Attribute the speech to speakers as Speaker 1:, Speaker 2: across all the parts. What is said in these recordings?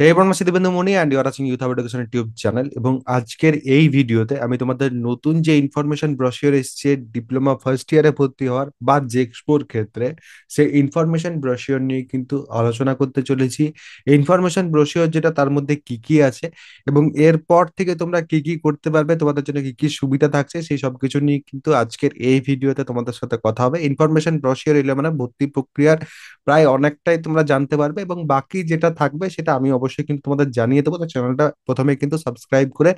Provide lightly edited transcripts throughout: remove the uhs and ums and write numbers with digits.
Speaker 1: এই বর্মাসী Devendra Mani and you're watching youth education tube channel. এবং আজকের এই ভিডিওতে আমি তোমাদের নতুন যে ইনফরমেশন ব্রোশিওর এসছে ডিপ্লোমা ফার্স্ট ইয়ারে ভর্তি হওয়ার বা জেক্সপোর ক্ষেত্রে, সেই ইনফরমেশন ব্রোশিওর নিয়ে কিন্তু আলোচনা করতে চলেছি। ইনফরমেশন ব্রোশিওর যেটা, তার মধ্যে কি কি আছে এবং এরপর থেকে তোমরা কি কি করতে পারবে, তোমাদের জন্য কি কি সুবিধা থাকছে, সেই সব কিছু নিয়ে কিন্তু আজকের এই ভিডিওতে তোমাদের সাথে কথা হবে। ইনফরমেশন ব্রোশিওর এলে মানে ভর্তি প্রক্রিয়ার প্রায় অনেকটাই তোমরা জানতে পারবে, এবং বাকি যেটা থাকবে সেটা আমি অবশ্যই কিন্তু তোমাদের জানিয়ে দেবো। তো চ্যানেলটা প্রথমে কিন্তু সাবস্ক্রাইব করে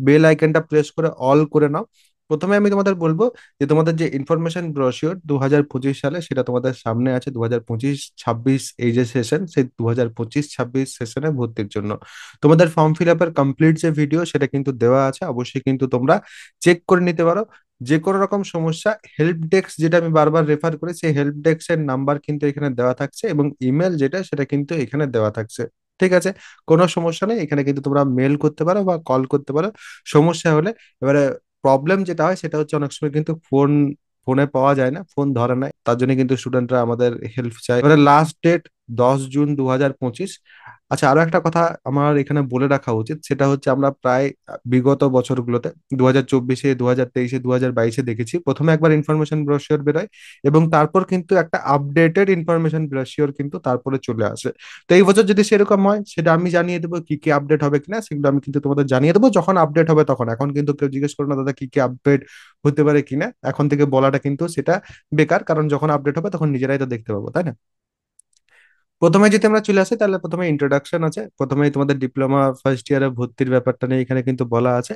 Speaker 1: বেল আইকনটা প্রেস করে অল করে নাও। প্রথমে আমি তোমাদের বলবো যে তোমাদের যে ইনফরমেশন ব্রোশিওর 2025 সালে, সেটা তোমাদের সামনে আছে। 2025-26 এই যে সেশন, সেই 2025-26 সেশনে ভর্তির জন্য তোমাদের ফর্ম ফিল আপের কমপ্লিট যে ভিডিও, সেটা কিন্তু দেওয়া আছে। অবশ্যই কিন্তু তোমরা চেক করে নিতে পারো। যে কোনো রকম সমস্যা, হেল্প ডেস্ক যেটা আমি বারবার রেফার করি, সেই হেল্প ডেস্কের নাম্বার কিন্তু এখানে দেওয়া থাকছে, এবং ইমেল যেটা, সেটা কিন্তু এখানে দেওয়া থাকছে। ঠিক আছে, কোনো সমস্যা নেই, এখানে কিন্তু তোমরা মেল করতে পারো বা কল করতে পারো সমস্যা হলে। এবারে প্রবলেম যেটা হয় সেটা হচ্ছে, অনেক সময় কিন্তু ফোনে পাওয়া যায় না, ফোন ধরে না, তার জন্য কিন্তু স্টুডেন্টরা আমাদের হেল্প চায়। এবারে লাস্ট ডেট 10 জুন 2025। আচ্ছা, আরো একটা কথা আমার এখানে বলে রাখা উচিত, সেটা হচ্ছে আমরা প্রায় বিগত বছরগুলোতে 2024-এ, 2023-এ, 2022-এ দেখেছি প্রথমে একবার ইনফরমেশন ব্রোশিওর বেরোয়, এবং তারপর কিন্তু একটা আপডেটেড ইনফরমেশন ব্রোশিওর কিন্তু তারপরে চলে আসে। তো এই বছর যদি সেরকম হয়, সেটা আমি জানিয়ে দেবো কি কি আপডেট হবে কিনা, সেগুলো আমি কিন্তু তোমাদের জানিয়ে দেবো যখন আপডেট হবে তখন। এখন কিন্তু কেউ জিজ্ঞেস করো না দাদা কি কি আপডেট হতে পারে কিনা, এখন থেকে বলাটা কিন্তু সেটা বেকার, কারণ যখন আপডেট হবে তখন নিজেরাই তো দেখতে পাবো, তাই না? প্রথমে যদি আমরা চলে আসি, তাহলে প্রথমে ইন্ট্রোডাকশন আছে, প্রথমেই তোমাদের ডিপ্লোমা ফার্স্ট ইয়ারে ভর্তির ব্যাপারটা নিয়ে এখানে কিন্তু বলা আছে।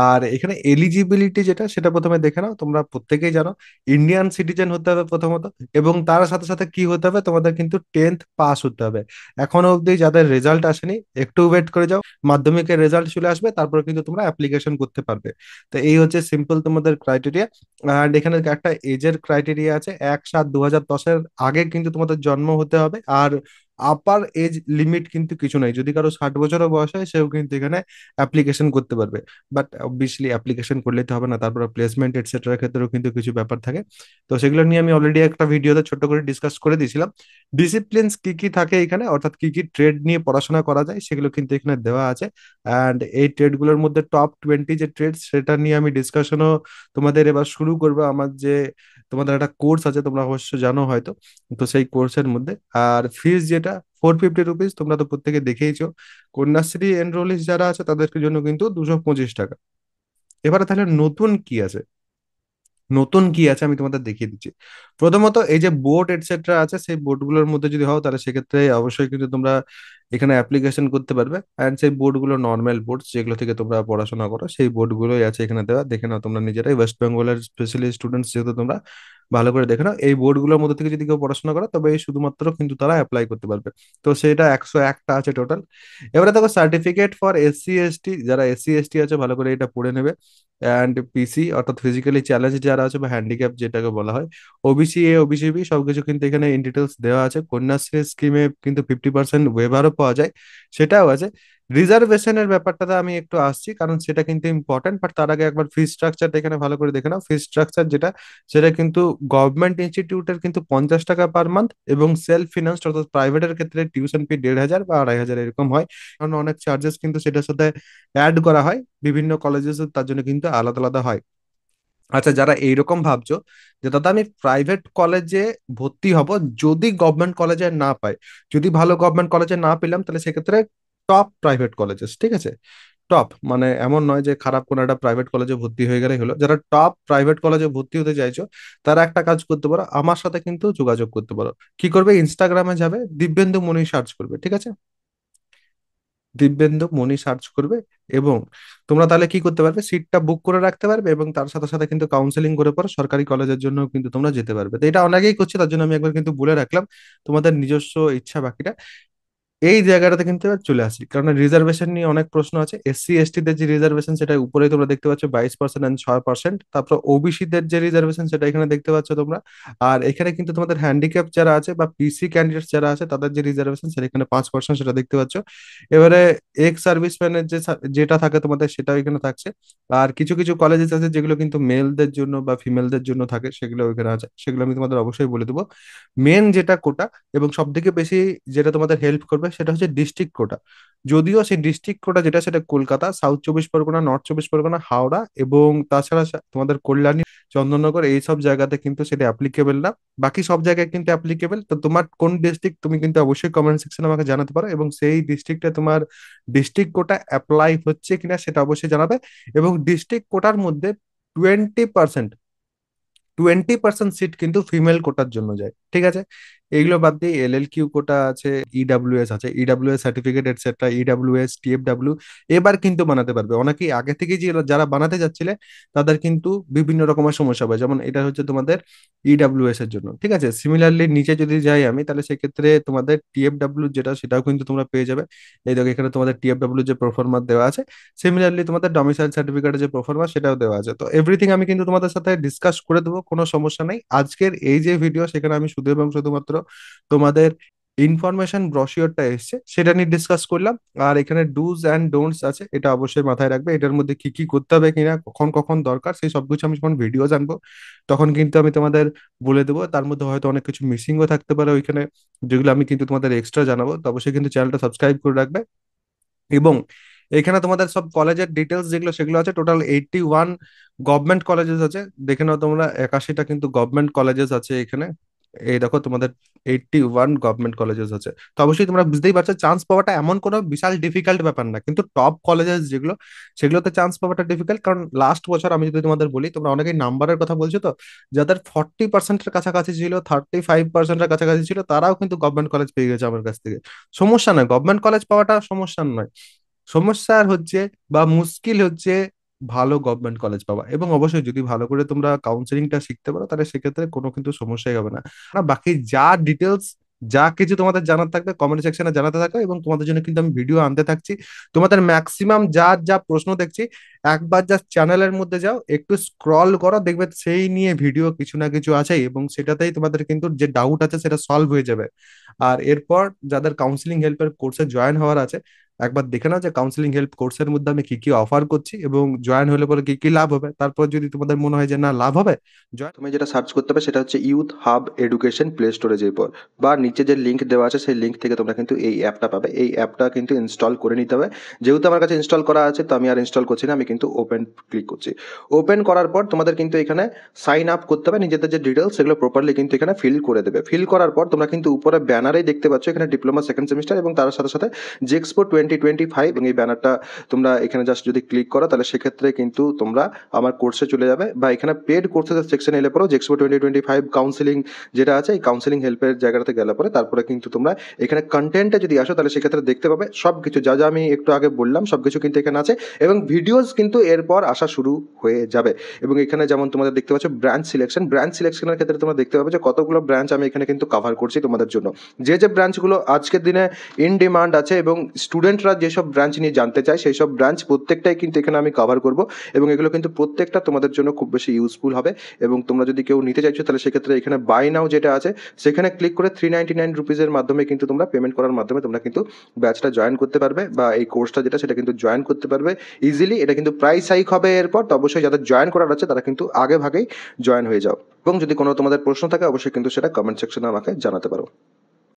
Speaker 1: আর এখানে এলিজিবিলিটি যেটা, সেটা প্রথমে দেখে নাও। তোমরা প্রত্যেকেই জানো ইন্ডিয়ান সিটিজেন হতে হবে প্রথমত, এবং তার সাথে সাথে কি হতে হবে, তোমাদের কিন্তু 10th পাস হতে হবে। এখনো অবধি যাদের রেজাল্ট আসেনি, একটু ওয়েট করে যাও, মাধ্যমিকের রেজাল্ট চলে আসবে, তারপর কিন্তু তোমরা অ্যাপ্লিকেশন করতে পারবে। তো এই হচ্ছে সিম্পল তোমাদের ক্রাইটেরিয়া। আর এখানে একটা এজের ক্রাইটেরিয়া আছে, 1/7/2010-এর আগে কিন্তু তোমাদের জন্ম হতে হবে। আর আপার এজ লিমিট কিন্তু কিছু নাই, যদি কারো 60 বছরও বয়স হয় সেও কিন্তু এখানে অ্যাপ্লিকেশন করতে পারবে। বাট অবভিয়াসলি অ্যাপ্লিকেশন করলে তো হবে না, তারপর প্লেসমেন্ট এটসেট্রার ক্ষেত্রেও কিন্তু কিছু ব্যাপার থাকে। তো সেগুলো নিয়ে আমি অলরেডি একটা ভিডিওতে ছোট করে ডিসকাস করে দিয়েছিলাম। ডিসিপ্লিনস কি কি থাকে এখানে, অর্থাৎ কি কি ট্রেড নিয়ে পড়াশোনা করা যায়, সেগুলো কিন্তু এখানে দেওয়া আছে। অ্যান্ড এই ট্রেডগুলোর মধ্যে টপ 20 যে ট্রেড, সেটা নিয়ে আমি ডিসকাশনও তোমাদের এবার শুরু করবো। আমার যে তোমাদের একটা কোর্স আছে, তোমরা অবশ্য জানো হয়তো, তো সেই কোর্সের মধ্যে। আর ফিস যেটা 450 রুপিস, তোমরা তো প্রত্যেকে দেখেইছো। কন্যাশ্রী এনরোলিস যারা আছে তাদের জন্য কিন্তু 225 টাকা। এবারে তাহলে নতুন কি আছে, নতুন কি আছে আমি তোমাদের দেখিয়ে দিচ্ছি। প্রথমত এই যে বোর্ড এটসেট্রা আছে, সেই বোর্ডগুলোর মধ্যে যদি হও, তাহলে সেক্ষেত্রে অবশ্যই কিন্তু তোমরা এখানে অ্যাপ্লিকেশন করতে পারবে। অ্যান্ড সেই বোর্ডগুলো নর্মাল বোর্ড, যেগুলো থেকে তোমরা পড়াশোনা করো, সেই বোর্ডগুলোই আছে এখানে দেওয়া, দেখে নাও তোমরা নিজেরাই। ওয়েস্ট বেঙ্গলের স্পেশালি স্টুডেন্টস যেহেতু, তোমরা ভালো করে দেখে নাও। এই বোর্ডগুলোর মধ্যে থেকে যদি কেউ পড়াশোনা করে, তবে এই শুধুমাত্র কিন্তু তারা অ্যাপ্লাই করতে পারবে। তো সেটা 101টা আছে টোটাল। এবারে দেখো সার্টিফিকেট ফর SC ST, যারা SC ST আছে ভালো করে এটা পড়ে নেবে। অ্যান্ড পিসি অর্থাৎ ফিজিক্যালি চ্যালেঞ্জ যারা আছে বা হ্যান্ডিক্যাপ যেটাকে বলা হয়, OBC A OBC B সবকিছু কিন্তু এখানে ইন ডিটেলস দেওয়া আছে। কন্যাশ্রী স্কিমে কিন্তু 50% ওয়েভারও পাওয়া যায়, সেটাও আছে। রিজার্ভেশনের ব্যাপারটাতে আমি একটু আসছি, কারণ সেটা কিন্তু ইম্পর্টেন্ট। বাট তার আগে একবার ফি স্ট্রাকচারটা এখানে ভালো করে দেখে নাও। ফি স্ট্রাকচার যেটা, সেটা কিন্তু গভর্নমেন্ট ইনস্টিটিউটের কিন্তু 50 টাকা পার মান্থ, এবং সেলফ ফিনান্সড অর্থাৎ প্রাইভেটের ক্ষেত্রে টিউশন ফি 1,500 বা 2,500 এরকম হয়। কারণ অনেক চার্জেস কিন্তু সেটার সাথে অ্যাড করা হয় বিভিন্ন কলেজেস, তার জন্য কিন্তু আলাদা আলাদা হয়। আচ্ছা, যারা এইরকম ভাবছো যে দাদা আমি প্রাইভেট কলেজে ভর্তি হব, যদি গভর্নমেন্ট কলেজে না পাই, যদি ভালো গভর্নমেন্ট কলেজে না পেলাম, তাহলে সেক্ষেত্রে টপ প্রাইভেট কলেজেস, ঠিক আছে? টপ মানে এমন নয় যে খারাপ কোনো একটা প্রাইভেট কলেজে ভর্তি হয়ে গেলে হলো। যারা টপ প্রাইভেট কলেজে ভর্তি হতে চাইছো, তারা একটা কাজ করতে পারো, আমার সাথে কিন্তু যোগাযোগ করতে পারো। কি করবে, ইনস্টাগ্রামে যাবে, দিব্যেন্দু মনি সার্চ করবে, ঠিক আছে? দিব্যেন্দু মনি সার্চ করবে, এবং তোমরা তাহলে কি করতে পারবে, সিটটা বুক করে রাখতে পারবে, এবং তার সাথে সাথে কিন্তু কাউন্সেলিং করে পর সরকারি কলেজের জন্য কিন্তু তোমরা যেতে পারবে। তো এটা অনেকেই করছে, তার জন্য আমি একবার কিন্তু বলে রাখলাম। তোমাদের নিজস্ব ইচ্ছা বাকিটা। এই জায়গাটাতে কিন্তু এবার চলে আসি, কারণ রিজার্ভেশন নিয়ে অনেক প্রশ্ন আছে। SC ST দের যে রিজার্ভেশন, সেটা উপরে তোমরা দেখতে পাচ্ছ 22% এন্ড 6%। তারপর OBC দের যে রিজার্ভেশন, সেটা এখানে দেখতে পাচ্ছ তোমরা। আর এখানে কিন্তু তোমাদের হ্যান্ডিক্যাপ যারা আছে বা পিসি ক্যান্ডিডেটস যারা আছে, তাদের যে রিজার্ভেশন, সেটা এখানে 5%, সেটা দেখতে পাচ্ছ। এবারে এক্স সার্ভিসম্যানের যেটা থাকে তোমাদের, সেটাও এখানে থাকছে। আর কিছু কিছু কলেজেস আছে যেগুলো কিন্তু মেলদের জন্য বা ফিমেলদের জন্য থাকে, সেগুলো এখানে আছে, সেগুলো আমি তোমাদের অবশ্যই বলে দেবো। মেন যেটা কোটা, এবং সব থেকে বেশি যেটা তোমাদের হেল্প করবে, সেটা হচ্ছে ডিস্ট্রিক্ট কোটা। যদিও সেই ডিস্ট্রিক্ট কোটা যেটা সেটা কলকাতা, সাউথ চব্বিশ পরগনা, নর্থ চব্বিশ পরগনা, হাওড়া এবং তাছাড়া তোমাদের কল্যাণী, চন্দননগর এই সব জায়গাতে কিন্তু সেটা অ্যাপ্লিকেবল না। বাকি সব জায়গায় কিন্তু অ্যাপ্লিকেবল। তো তোমার কোন ডিস্ট্রিক্ট তুমি কিন্তু অবশ্যই কমেন্ট সেকশনে আমাকে জানাতে পারো, এবং সেই ডিস্ট্রিক্টে তোমার ডিস্ট্রিক্ট কোটা অ্যাপ্লাই হচ্ছে কিনা সেটা অবশ্যই জানাবে। এবং ডিস্ট্রিক্ট কোটার মধ্যে 20% 20% সিট কিন্তু ফিমেল কোটার জন্য যায়, ঠিক আছে? এইগুলো বাদ দিয়ে LLQ কোটা আছে, ইডাব্লিউএস আছে, EWS certificate etcetera, EWS, TFW এবার কিন্তু বানাতে পারবে। অনেকেই আগে থেকে যে যারা বানাতে যাচ্ছিলে তাদের কিন্তু বিভিন্ন রকমের সমস্যা হবে, যেমন এটা হচ্ছে তোমাদের ইডাব্লিউএস এর জন্য, ঠিক আছে? সিমিলারলি নিচে যদি যাই আমি, তাহলে সেক্ষেত্রে তোমাদের TFW যেটা সেটাও কিন্তু তোমরা পেয়ে যাবে। এই দেখো এখানে তোমাদের TFW যে প্রফর্মা দেওয়া আছে, সিমিলারলি তোমাদের ডমিসাইল সার্টিফিকেটের যে প্রফর্মা সেটাও দেওয়া আছে। তো এভরিথিং আমি কিন্তু তোমাদের সাথে ডিসকাস করে দেবো, কোনো সমস্যা নেই। আজকের এই যে ভিডিও, সেখানে আমি শুধু এবং শুধুমাত্র তোমাদের ইনফরমেশন ব্রশিওরটা এসছে সেটা নিয়ে ডিসকাস করলাম। আর এখানে ডুজ অ্যান্ড ডোন্টস আছে, এটা অবশ্যই মাথায় রাখবে। এটার মধ্যে কি কি করতে হবে কিনা, কখন কখন দরকার, সেই সবকিছু আমি যখন ভিডিও জানবো তখন কিন্তু আমি তোমাদের বলে দেবো। তার মধ্যে হয়তো অনেক কিছু মিসিংও থাকতে পারে ওইখানে, যেগুলো আমি কিন্তু তোমাদের এক্সট্রা জানাবো। তো অবশ্যই কিন্তু চ্যানেলটা সাবস্ক্রাইব করে রাখবে। এবং এখানে তোমাদের সব কলেজের ডিটেলস যেগুলো সেগুলো আছে, টোটাল 81 গভর্নমেন্ট কলেজেস আছে। দেখে নাও তোমরা, 81টা কিন্তু গভর্নমেন্ট কলেজেস আছে এখানে। এই দেখো তোমাদের 81 গভর্নমেন্ট কলেজেস আছে। তো অবশ্যই তোমরা বুঝতেই পারছো চান্স পাওয়াটা এমন কোনো বিশাল ডিফিকাল্ট ব্যাপার না, কিন্তু টপ কলেজেস যেগুলো সেগুলোতে চান্স পাওয়াটা ডিফিকাল্ট। কারণ লাস্ট বছর আমি যদি তোমাদের বলি, তোমরা অনেকেই নাম্বারের কথা বলছো, তো যাদের 40%-এর কাছাকাছি ছিল, 35%-এর কাছাকাছি ছিল, তারাও কিন্তু গভর্নমেন্ট কলেজ পেয়ে গেছে আমার কাছ থেকে। সমস্যা নয়, গভর্নমেন্ট কলেজ পাওয়াটা সমস্যা নয়। সমস্যা হচ্ছে বা মুশকিল হচ্ছে ভালো গভর্নমেন্ট কলেজ পাওয়া। এবং অবশ্যই যদি ভালো করে তোমরা কাউন্সিলিংটা শিখতে পারো, তাহলে সেক্ষেত্রে কোনো কিন্তু সমস্যাই হবে না। আর বাকি যা ডিটেলস, যা কিছু তোমাদের জানার থাকবে কমেন্ট সেকশনে জানাতে থাকো, এবং তোমাদের জন্য কিন্তু আমি ভিডিও আনতে থাকছি। তোমাদের ম্যাক্সিমাম যা যা প্রশ্ন দেখছি, একবার জাস্ট চ্যানেলের মধ্যে যাও, একটু স্ক্রল করো, দেখবে সেই নিয়ে ভিডিও কিছু না কিছু আছেই, এবং সেটাতেই তোমাদের কিন্তু যে ডাউট আছে সেটা সলভ হয়ে যাবে। আর এরপর যাদের কাউন্সিলিং হেল্পের কোর্সে জয়েন হওয়ার আছে, একবার দেখে নাও যে কাউন্সিলিং হেল্প কোর্সের মধ্যে আমি কি কি অফার করছি, এবং জয়েন হলে পরে কি কি লাভ হবে। তারপর যদি তোমাদের মনে হয় যে না লাভ হবে, তুমি যেটা সার্চ করতে হবে সেটা হচ্ছে ইউথ হাব এডুকেশন প্লে স্টোরে যেয়ে পর, বা নিচে যে লিঙ্ক দেওয়া আছে সেই লিঙ্ক থেকে তোমরা কিন্তু এই অ্যাপটা পাবে। এই অ্যাপটা কিন্তু ইনস্টল করে নিতে হবে। যেহেতু আমার কাছে ইনস্টল করা আছে, তো আমি আর ইনস্টল করছি না, আমি কিন্তু ওপেন ক্লিক করছি। ওপেন করার পর তোমাদের কিন্তু এখানে সাইন আপ করতে হবে, নিজেদের যে ডিটেলস সেগুলো প্রপারলি কিন্তু এখানে ফিল করে দেবে। ফিল করার পর তোমরা কিন্তু উপরে ব্যানারেই দেখতে পাচ্ছ এখানে ডিপ্লোমা সেকেন্ড সেমিস্টার, এবং তার সাথে সাথে জেক্সপো 2025, এবং এই ব্যানারটা তোমরা এখানে জাস্ট যদি ক্লিক করো, তাহলে সেক্ষেত্রে কিন্তু তোমরা আমার কোর্সে চলে যাবে। বা এখানে পেড কোর্সের সেকশন এলে পরেও জেক্সপো 2025 কাউন্সিলিং যেটা আছে, এই কাউন্সিলিং হেল্পের জায়গাটাতে গেলে পরে তারপরে কিন্তু তোমরা এখানে কন্টেন্টে যদি আসো, তাহলে সেক্ষেত্রে দেখতে পাবে সব কিছু যা যা আমি একটু আগে বললাম, সব কিছু কিন্তু এখানে আছে। এবং ভিডিওস কিন্তু এরপর আসা শুরু হয়ে যাবে। এবং এখানে যেমন তোমাদের দেখতে পাচ্ছ ব্রাঞ্চ সিলেকশনের ক্ষেত্রে তোমরা দেখতে পাবে যে কতগুলো ব্রাঞ্চ আমি এখানে কিন্তু কভার করছি তোমাদের জন্য। যে যে ব্রাঞ্চগুলো আজকের দিনে ইন ডিমান্ড আছে, এবং স্টুডেন্টরা যেসব ব্রাঞ্চ নিয়ে জানতে চায়, সেই সব ব্রাঞ্চ প্রত্যেকটাই কিন্তু এখানে আমি কভার করব। এবং এগুলো কিন্তু প্রত্যেকটা তোমাদের জন্য খুব বেশি ইউজফুল হবে। এবং তোমরা যদি কেউ নিতে চাইছো, তাহলে সেক্ষেত্রে এখানে বাই নাও যেটা আছে, সেখানে ক্লিক করে 399 রুপিসের মাধ্যমে কিন্তু তোমরা পেমেন্ট করার মাধ্যমে তোমরা কিন্তু ব্যাচটা জয়েন করতে পারবে, বা এই কোর্সটা যেটা সেটা কিন্তু জয়েন করতে পারবে ইজিলি। এটা কিন্তু প্রাইস হাইক হবে এরপর, তো অবশ্যই যাদের জয়েন করার আছে তারা কিন্তু আগে ভাগেই জয়েন হয়ে যাও। এবং যদি কোনো তোমাদের প্রশ্ন থাকে, অবশ্যই কিন্তু সেটা কমেন্ট সেকশনে আমাকে জানাতে পারো।